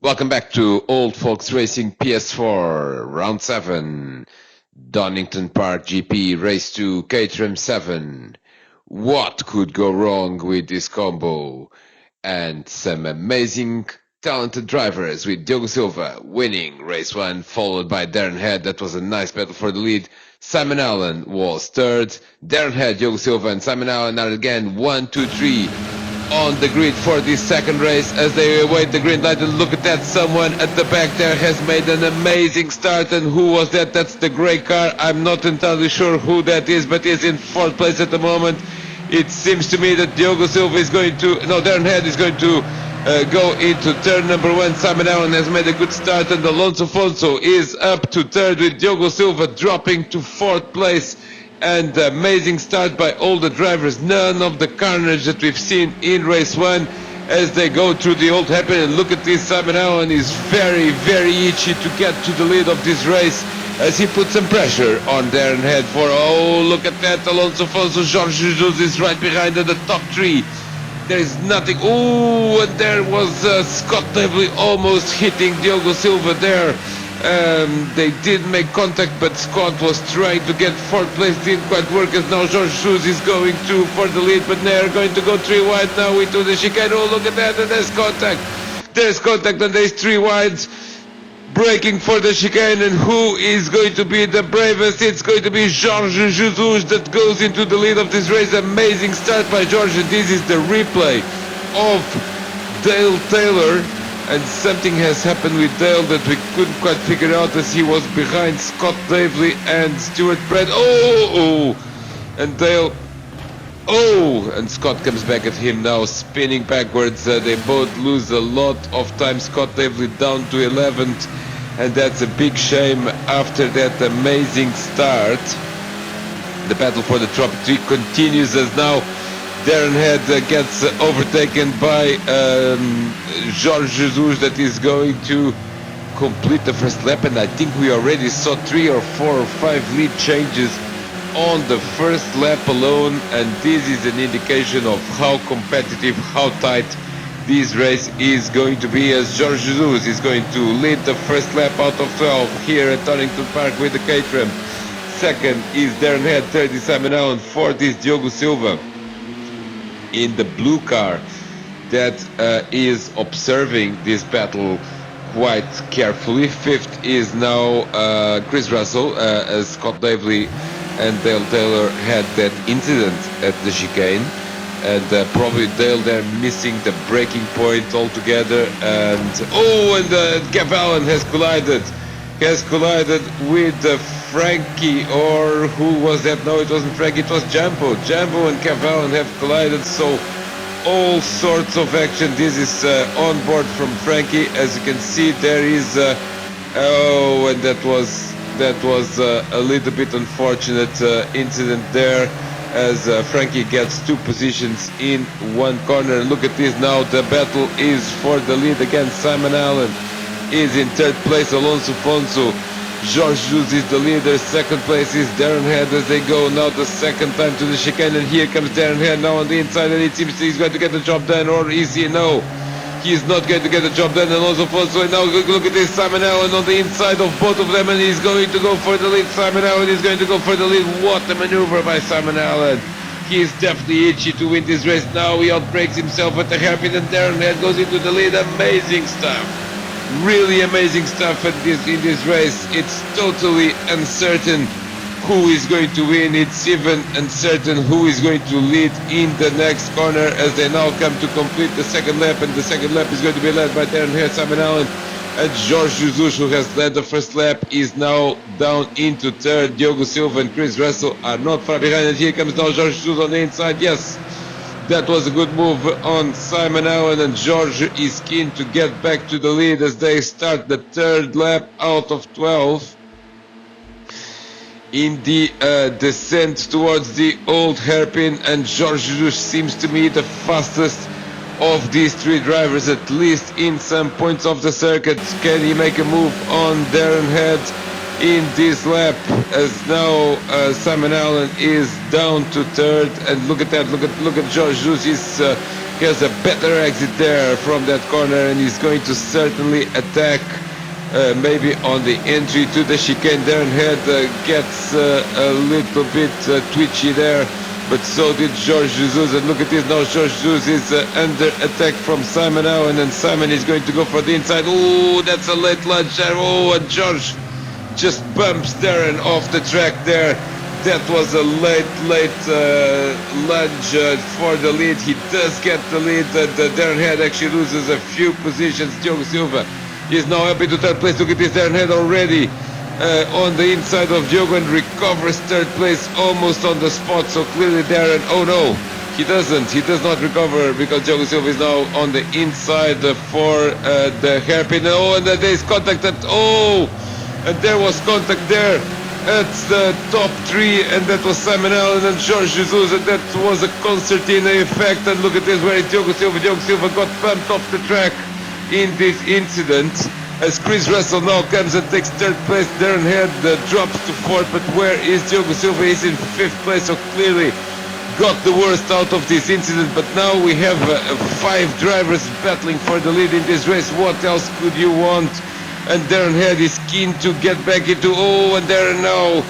Welcome back to Old Folks Racing PS4, Round 7, Donington Park GP, Race 2, Caterham 7. What could go wrong with this combo? And some amazing, talented drivers with Diogo Silva winning Race 1, followed by Darren Head. That was a nice battle for the lead. Simon Allen was third. Darren Head, Diogo Silva and Simon Allen are again 1, 2, 3. On the grid for this second race as they await the green light. And look at that, someone at the back there has made an amazing start. And who was that? That's the grey car. I'm not entirely sure who that is, but is in fourth place at the moment. It seems to me that Diogo Silva is going to, no, Darren Head is going to go into turn number 1. Simon Allen has made a good start, and Alonso Fonso is up to third with Diogo Silva dropping to fourth place. And amazing start by all the drivers. None of the carnage that we've seen in race 1 as they go through the old happen. And look at this, Simon Allen is very, very itchy to get to the lead of this race as he puts some pressure on Darren Head for, oh, look at that, Alonso Fonso, Jorge Jesus is right behind in the top 3. There is nothing, oh, and there was Scott Lively almost hitting Diogo Silva there. They did make contact, but Scott was trying to get fourth place, didn't quite work, as now George Shoes is going through for the lead, but they're going to go 3 wide now into the chicane. Oh, look at that, and there's contact. There's contact, and there's 3 wides, breaking for the chicane, and who is going to be the bravest? It's going to be Jorge Jesus that goes into the lead of this race. Amazing start by George, and this is the replay of Dale Taylor. And something has happened with Dale that we couldn't quite figure out as he was behind Scott Davely and Stuart Brett. And Dale, and Scott comes back at him now, spinning backwards. They both lose a lot of time. Scott Davely down to 11th, and that's a big shame after that amazing start. The battle for the top 3 continues as now Darren Head gets overtaken by Jorge Jesus that is going to complete the first lap, and I think we already saw 3 or 4 or 5 lead changes on the first lap alone, and this is an indication of how competitive, how tight this race is going to be, as Jorge Jesus is going to lead the first lap out of 12 here at Donington Park with the Caterham. Second is Darren Head, third is Simon Allen, fourth is Diogo Silva in the blue car that is observing this battle quite carefully. Fifth is now Chris Russell, as Scott Davely and Dale Taylor had that incident at the chicane, and probably Dale there missing the braking point altogether, and Kev Allen has collided with Frankie, or who was that? No, it wasn't Frankie, it was Jambo and Kev Allen have collided, so all sorts of action. This is on board from Frankie. As you can see, there is and that was a little bit unfortunate incident there, as Frankie gets 2 positions in 1 corner. Look at this now, the battle is for the lead again. Simon Allen is in 3rd place, Alonso Fonso, Jorge Jesus is the leader. 2nd place is Darren Head as they go now the 2nd time to the chicane, and here comes Darren Head now on the inside, and it seems he's going to get the job done, or is he? No, he's not going to get the job done. And also Fonso, and now look at this, Simon Allen on the inside of both of them, and he's going to go for the lead. Simon Allen is going to go for the lead. What a maneuver by Simon Allen. He is definitely itchy to win this race now. He outbreaks himself at the hairpin, and Darren Head goes into the lead. Amazing stuff. Really amazing stuff in this race. It's totally uncertain who is going to win. It's even uncertain who is going to lead in the next corner as they now come to complete the 2nd lap, and the 2nd lap is going to be led by Darren Head, Simon Allen, and Jorge Jesus, who has led the first lap, is now down into 3rd. Diogo Silva and Chris Russell are not far behind, and here comes now Jorge Jesus on the inside. Yes, that was a good move on Simon Allen, and George is keen to get back to the lead as they start the 3rd lap out of 12 in the descent towards the old hairpin, and Jorge Jesus seems to me the fastest of these 3 drivers, at least in some points of the circuit. Can he make a move on Darren Head in this lap, as now Simon Allen is down to 3rd, and look at that, look at George Jesus, he's has a better exit there from that corner, and he's going to certainly attack maybe on the entry to the chicane. Darren Head gets a little bit twitchy there, but so did George Jesus. And look at this now, George Jesus is under attack from Simon Owen, and Simon is going to go for the inside. Oh, that's a late lunge there. Oh, and George just bumps Darren off the track there. That was a late lunge for the lead. He does get the lead, and Darren Head actually loses a few positions. Diogo Silva is now up into third place. Look at this, Darren Head already on the inside of Diogo and recovers third place almost on the spot. So clearly Darren, oh no, he doesn't. He does not recover because Diogo Silva is now on the inside for the hairpin. Oh, and there is contact at, oh, and there was contact there at the top three, and that was Simon Allen and George Jesus, and that was a concertina effect. And look at this, where is Diogo Silva? Diogo Silva got bumped off the track in this incident as Chris Russell now comes and takes third place. Darren Head drops to fourth, but where is Diogo Silva? He's in fifth place, so clearly got the worst out of this incident. But now we have 5 drivers battling for the lead in this race. What else could you want? And Darren Head is keen to get back into, oh, and Darren now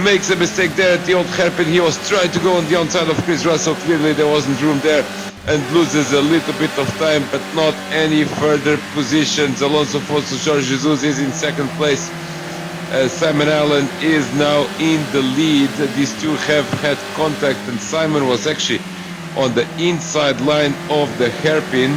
makes a mistake there at the old hairpin. He was trying to go on the outside of Chris Russell. Clearly there wasn't room there, and loses a little bit of time, but not any further positions. Alonso Fosso, Jorge Jesus is in second place. Simon Allen is now in the lead. These two have had contact, and Simon was actually on the inside line of the hairpin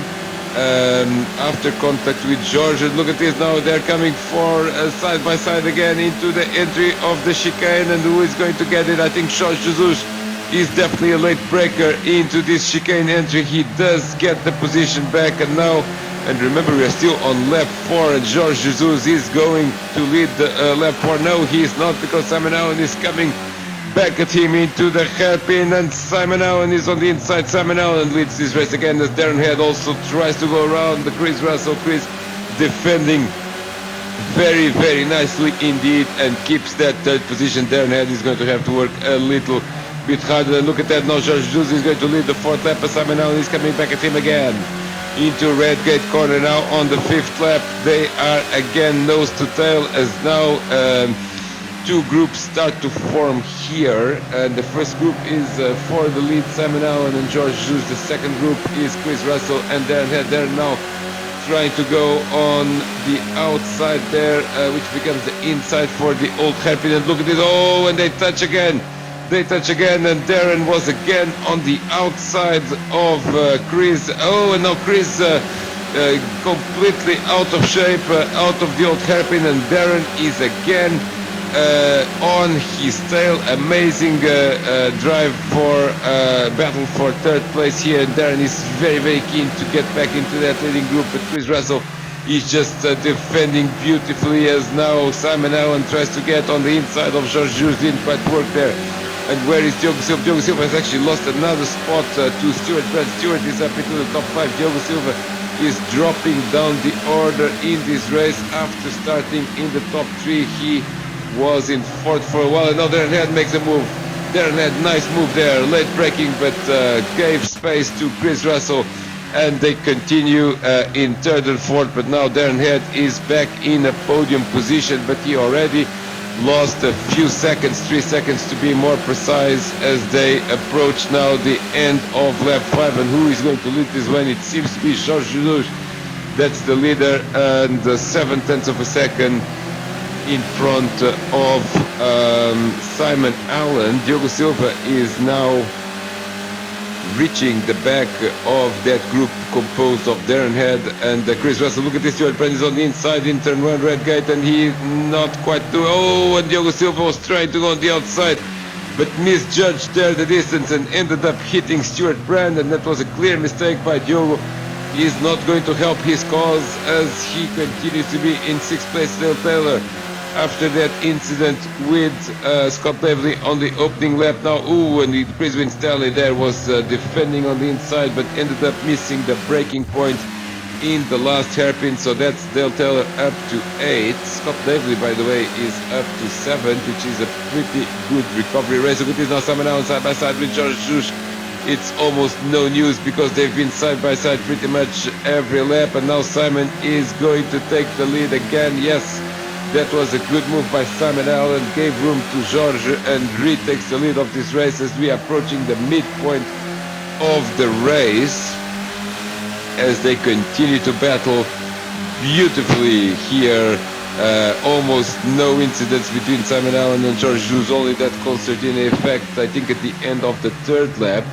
after contact with George. And look at this now, they're coming for side by side again into the entry of the chicane, and who is going to get it? I think Jorge Jesus is definitely a late breaker into this chicane entry. He does get the position back, and now, and remember, we are still on lap 4, and Jorge Jesus is going to lead the lap 4. No, he is not, because Simon Owen is coming back at him into the hairpin, and Simon Owen is on the inside. Simon Owen leads this race again as Darren Head also tries to go around the Chris Russell. Chris defending very, very nicely indeed and keeps that third position. Darren Head is going to have to work a little bit harder. Look at that now, Jorge Jesus is going to lead the fourth lap, and Simon Allen is coming back at him again into red gate corner now on the fifth lap. They are again nose to tail as now two groups start to form here, and the first group is for the lead, Simon Allen and George Jesus. The second group is Chris Russell and Darren Head. They're now trying to go on the outside there, which becomes the inside for the old hairpin. And look at it, oh, and they touch again. They touch again, and Darren was again on the outside of Chris. Oh, and now Chris completely out of shape, out of the old hairpin, and Darren is again on his tail. Amazing drive for battle for third place here, and Darren is very, very keen to get back into that leading group, but Chris Russell is just defending beautifully as now Simon Allen tries to get on the inside of George Jesus. Didn't quite work there. And where is Diogo Silva? Diogo Silva has actually lost another spot to Stewart. Brad Stewart is up into the top 5. Diogo Silva is dropping down the order in this race after starting in the top 3. He was in fourth for a while, and now Darren Head makes a move. Darren Head, nice move there, late braking, but gave space to Chris Russell, and they continue in third and fourth. But now Darren Head is back in a podium position, but he already lost a few seconds, 3 seconds to be more precise, as they approach now the end of lap 5. And who is going to lead this one? It seems to be Jorge Jesus. That's the leader, and 7/10 of a second in front of Simon Allen. Diogo Silva is now reaching the back of that group composed of Darren Head and Chris Russell. Look at this, Stuart Brand is on the inside in turn 1 red gate, and he not quite doing, oh, and Diogo Silva was trying to go on the outside but misjudged there the distance and ended up hitting Stuart Brand, and that was a clear mistake by Diogo. He is not going to help his cause as he continues to be in 6th place. Dale Taylor, after that incident with Scott Lively on the opening lap now. Ooh, and Chris Winstanley there was defending on the inside, but ended up missing the braking point in the last hairpin. So that's Dale Taylor up to 8. Scott Lively, by the way, is up to 7, which is a pretty good recovery race. Look at this now, Simon Allen side by side with George Jesus it's almost no news because they've been side by side pretty much every lap, and now Simon is going to take the lead again. Yes, that was a good move by Simon Allen, gave room to George, and retakes the lead of this race as we are approaching the midpoint of the race, as they continue to battle beautifully here. Almost no incidents between Simon Allen and George Zeus, only that concertina effect, I think, at the end of the third lap,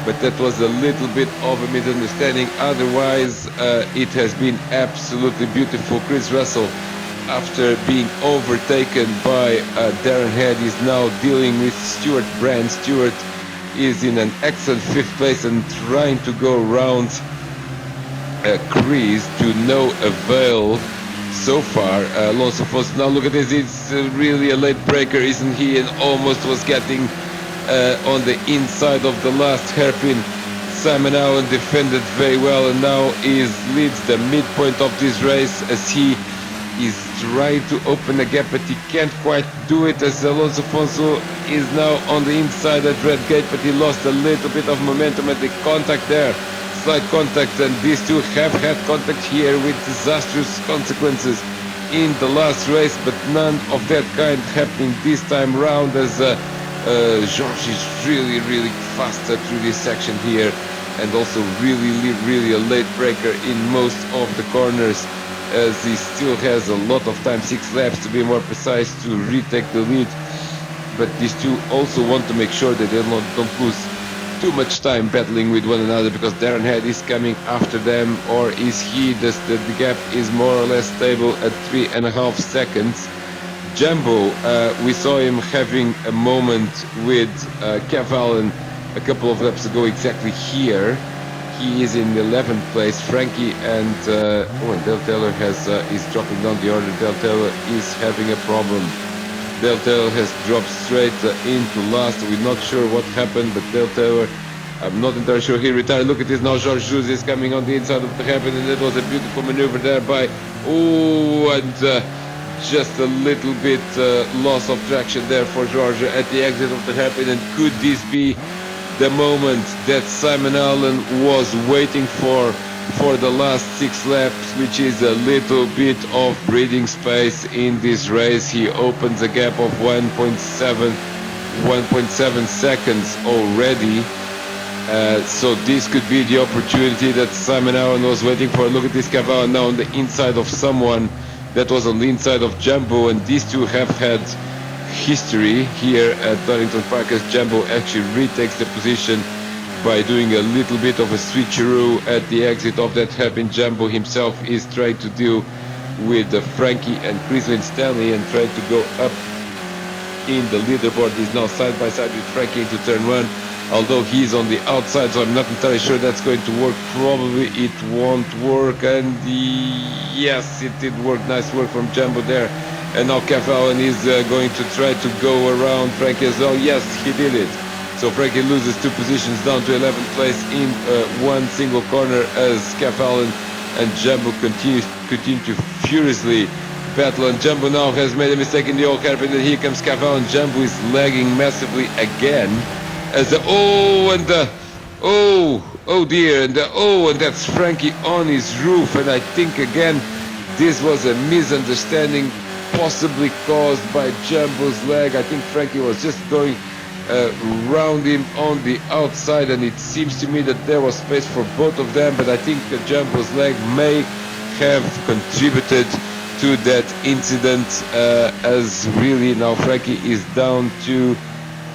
but that was a little bit of a misunderstanding. Otherwise, it has been absolutely beautiful. Chris Russell, after being overtaken by Darren Head, is now dealing with Stuart Brand. Stuart is in an excellent 5th place and trying to go around Chris to no avail so far. Alonso Foss, now look at this, it's really a late breaker, isn't he? And almost was getting on the inside of the last hairpin. Simon Allen defended very well, and now leads the midpoint of this race as he is trying to open a gap, but he can't quite do it, as Alonso Fonso is now on the inside at Red Gate, but he lost a little bit of momentum at the contact there. Slight contact, and these two have had contact here with disastrous consequences in the last race, but none of that kind happening this time round, as George is really faster through this section here, and also really a late breaker in most of the corners, as he still has a lot of time, 6 laps to be more precise, to retake the lead. But these two also want to make sure that they don't lose too much time battling with one another, because Darren Head is coming after them, or is he? The gap is more or less stable at 3.5 seconds. Jumbo, we saw him having a moment with Kev Allen a couple of laps ago, exactly here. He is in 11th place. Frankie and Dale Taylor is dropping down the order. Dale Taylor is having a problem. Dale Taylor has dropped straight into last. We're not sure what happened, but Dale Taylor, I'm not entirely sure, he retired. Look at this now, George Zeus is coming on the inside of the hairpin, and that was a beautiful maneuver there by, just a little bit loss of traction there for George at the exit of the hairpin. And could this be the moment that Simon Allen was waiting for the last 6 laps, which is a little bit of breathing space in this race? He opens a gap of 1.7 seconds already. So this could be the opportunity that Simon Allen was waiting for. Look at this Cavallo now on the inside of someone that was on the inside of Jumbo, and these two have had history here at Donington Park, as Jumbo actually retakes the position by doing a little bit of a switcheroo at the exit of that hairpin. Jumbo himself is trying to deal with Frankie and Chris Stanley and trying to go up in the leaderboard. He's now side by side with Frankie into turn 1, although he's on the outside, so I'm not entirely sure that's going to work. Probably it won't work, and yes, it did work. Nice work from Jumbo there. And now Kev Allen is going to try to go around Frankie as well. Yes, he did it. So Frankie loses 2 positions down to 11th place in one single corner, as Kev Allen and Jumbo continue to furiously battle. And Jumbo now has made a mistake in the old hairpin, and here comes Kev Allen. Jumbo is lagging massively again, as and that's Frankie on his roof. And I think again this was a misunderstanding, possibly caused by Jumbo's leg. I think Frankie was just going round him on the outside, and it seems to me that there was space for both of them, but I think Jumbo's leg may have contributed to that incident, as really now Frankie is down to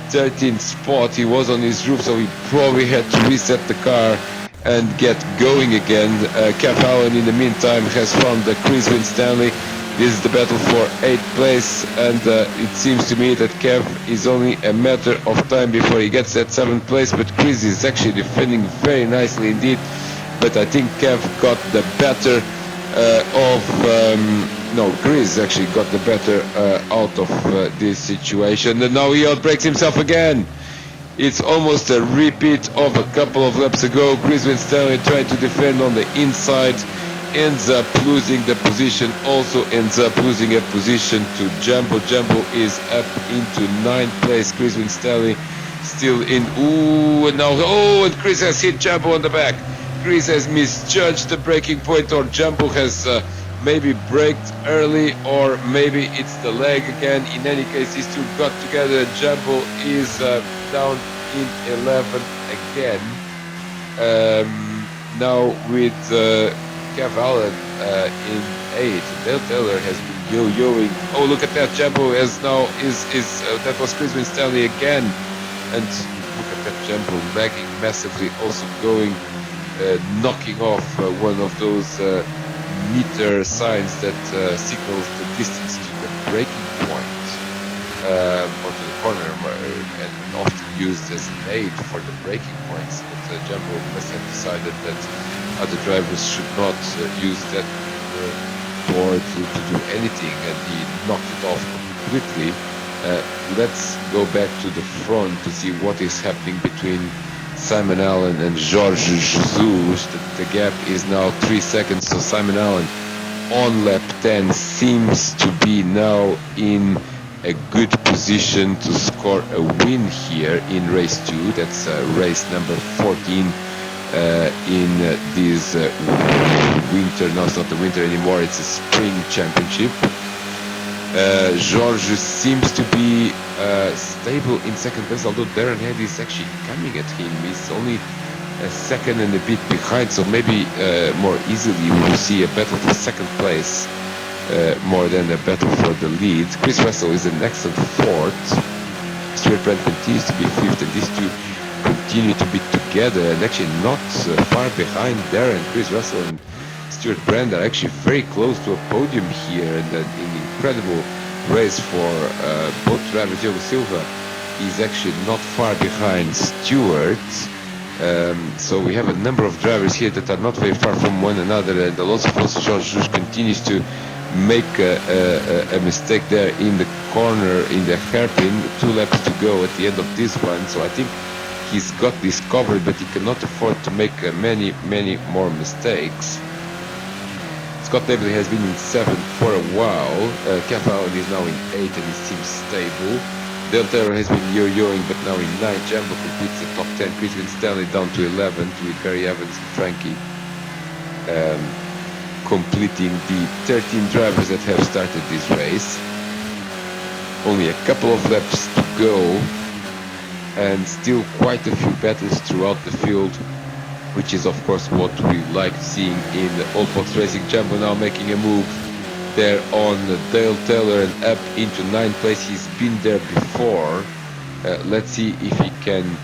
13th spot. He was on his roof, so he probably had to reset the car and get going again. Kev Allen in the meantime has found Chris Stanley. This is the battle for 8th place, and it seems to me that Kev is only a matter of time before he gets that 7th place, but Chris is actually defending very nicely indeed. But I think Kev got the better Chris actually got the better out of this situation, and now he outbreaks himself again. It's almost a repeat of a couple of laps ago. Chris Stanley tried to defend on the inside, ends up losing the position, also ends up losing a position to Jumbo. Jumbo is up into 9th place. Chris Stanley still in. Ooh, and now, oh, and Chris has hit Jumbo on the back. Chris has misjudged the braking point, or Jumbo has maybe braked early, or maybe it's the leg again. In any case, these two got together. Jumbo is down in 11 again. Now with Kev Allen in 8. Dale Taylor has been yo-yoing. Oh, look at that! Jumbo is now that was Chris Stanley again, and look at that Jumbo lagging massively, also going knocking off one of those meter signs that signals the distance to the braking point or to the corner, and often used as an aid for the braking points. But Jumbo must have decided that other drivers should not use that board to do anything, and he knocked it off completely. Let's go back to the front to see what is happening between Simon Allen and Georges Jesus. The gap is now 3 seconds, so Simon Allen on lap 10 seems to be now in a good position to score a win here in race 2. That's race number 14 in this winter. No, it's not the winter anymore, it's a spring championship. Georges seems to be stable in second place, although Darren Head is actually coming at him. He's only a second and a bit behind, so maybe more easily we will see a battle for second place more than a battle for the lead. Chris Russell is an excellent fourth. Stuart Brand continues to be fifth, and these two continue to be together and actually not far behind. Darren, Chris Russell and Stuart Brand are actually very close to a podium here, and an incredible race for both drivers. Diogo Silva is actually not far behind Stuart. So we have a number of drivers here that are not very far from one another, and Alonso Georges continues to make a mistake there in the corner, in the hairpin. 2 laps to go at the end of this one, so I think he's got this covered, but he cannot afford to make many more mistakes. Scott Davis has been in 7th for a while. Kev Allen is now in 8 and he seems stable. Dale Taylor has been yo-yoing, but now in 9. Jumbo completes the top 10. Chris Stanley down to 11th with Gary Evans and Frankie completing the 13 drivers that have started this race. Only a couple of laps to go, and still quite a few battles throughout the field, which is of course what we like seeing in the Old Fox Racing. Jumbo now making a move there on Dale Taylor and up into 9th place. He's been there before. Let's see if he can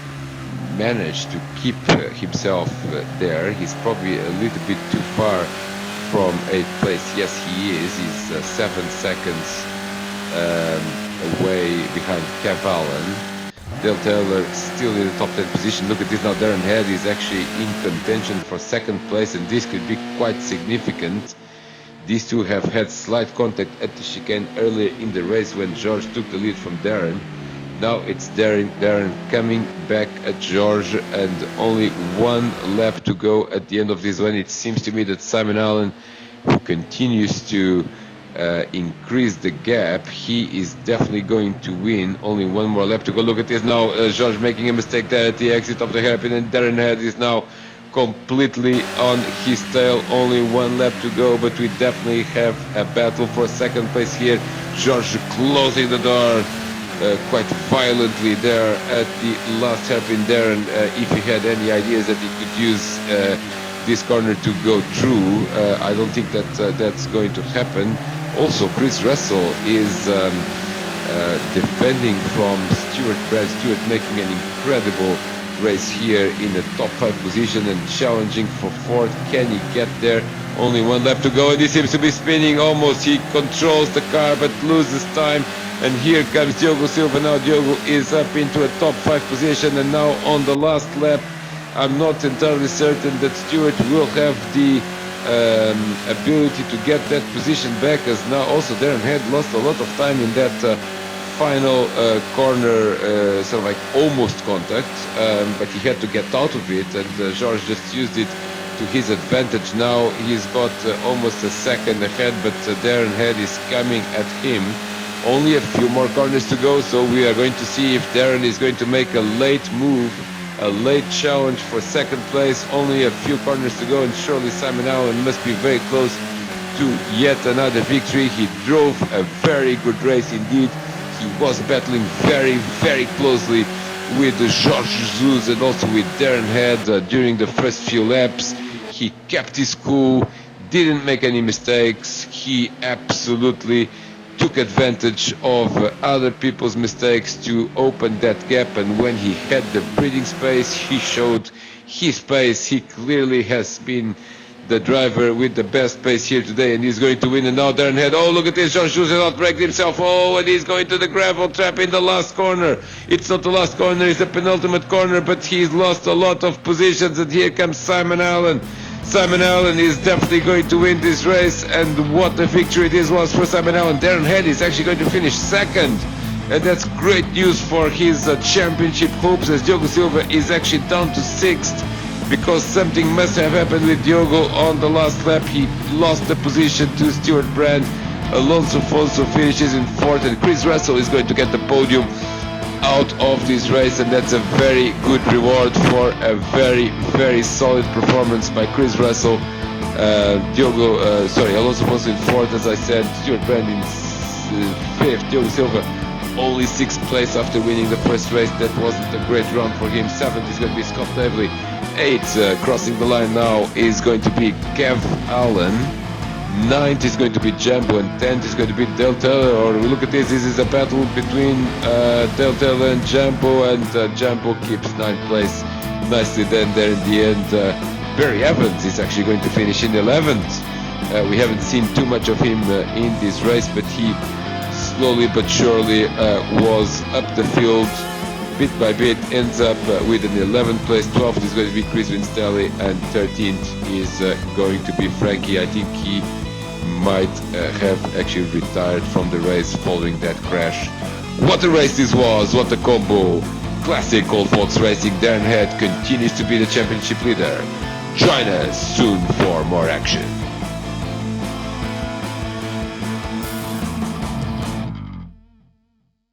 manage to keep himself there. He's probably a little bit too far from 8th place. Yes, he is. He's 7 seconds away behind Kev Allen. Dale Taylor still in the top 10 position. Look at this now. Darren Head is actually in contention for 2nd place, and this could be quite significant. These two have had slight contact at the chicane earlier in the race when George took the lead from Darren. Now it's Darren coming back at George, and only 1 lap to go at the end of this one. It seems to me that Simon Allen, who continues to increase the gap, he is definitely going to win. Only 1 more lap to go. Look at this now. George making a mistake there at the exit of the hairpin, and Darren Head is now completely on his tail. Only 1 lap to go, but we definitely have a battle for 2nd place here. George closing the door quite violently there at the last hairpin. Darren, if he had any ideas that he could use this corner to go through, I don't think that that's going to happen. Also, Chris Russell is defending from Stuart Brand. Stuart making an incredible race here in the top 5 position and challenging for 4th. Can he get there? Only 1 lap to go, and he seems to be spinning almost. He controls the car but loses time, and here comes Diogo Silva. Now Diogo is up into a top 5 position, and now on the last lap I'm not entirely certain that Stuart will have the ability to get that position back, as now also Darren Head lost a lot of time in that final corner, sort of like almost contact, but he had to get out of it, and George just used it to his advantage. Now he's got almost a second ahead, but Darren Head is coming at him. Only a few more corners to go, so we are going to see if Darren is going to make a late move, a late challenge for second place. Only a few corners to go, and surely Simon Allen must be very close to yet another victory. He drove a very good race indeed. He was battling very, very closely with Jorge Jesus and also with Darren Head during the first few laps. He kept his cool, didn't make any mistakes. He absolutely took advantage of other people's mistakes to open that gap, and when he had the breathing space, he showed his pace. He clearly has been the driver with the best pace here today, and he's going to win. And now Darren Head, oh look at this, Jorge Jesus outbraked himself, oh, and he's going to the gravel trap in the last corner. It's not the last corner, it's the penultimate corner, but he's lost a lot of positions, and here comes Simon Allen. Simon Allen is definitely going to win this race, and what a victory this was for Simon Allen. Darren Head is actually going to finish second, and that's great news for his championship hopes, as Diogo Silva is actually down to sixth, because something must have happened with Diogo on the last lap. He lost the position to Stuart Brand. Alonso Fonso finishes in fourth, and Chris Russell is going to get the podium out of this race, and that's a very good reward for a very, very solid performance by Chris Russell. Alonso Fonso in fourth, as I said, Stuart Brand in fifth, Diogo Silva only sixth place after winning the first race. That wasn't a great round for him. Seventh is going to be Scott Lively. Eighth, crossing the line now, is going to be Kev Allen. Ninth is going to be Jambo, and 10th is going to be Dale Taylor. Or look at this, this is a battle between Dale Taylor and Jambo, and Jambo keeps 9th place nicely then there in the end. Barry Evans is actually going to finish in 11th. We haven't seen too much of him in this race, but he slowly but surely was up the field bit by bit, ends up with an 11th place. 12th is going to be Chris Winstelli, and 13th is going to be Frankie. I think he might have actually retired from the race following that crash. What a race this was, what a combo. Classic Old Folks Racing. Darren Head continues to be the championship leader. Join us soon for more action.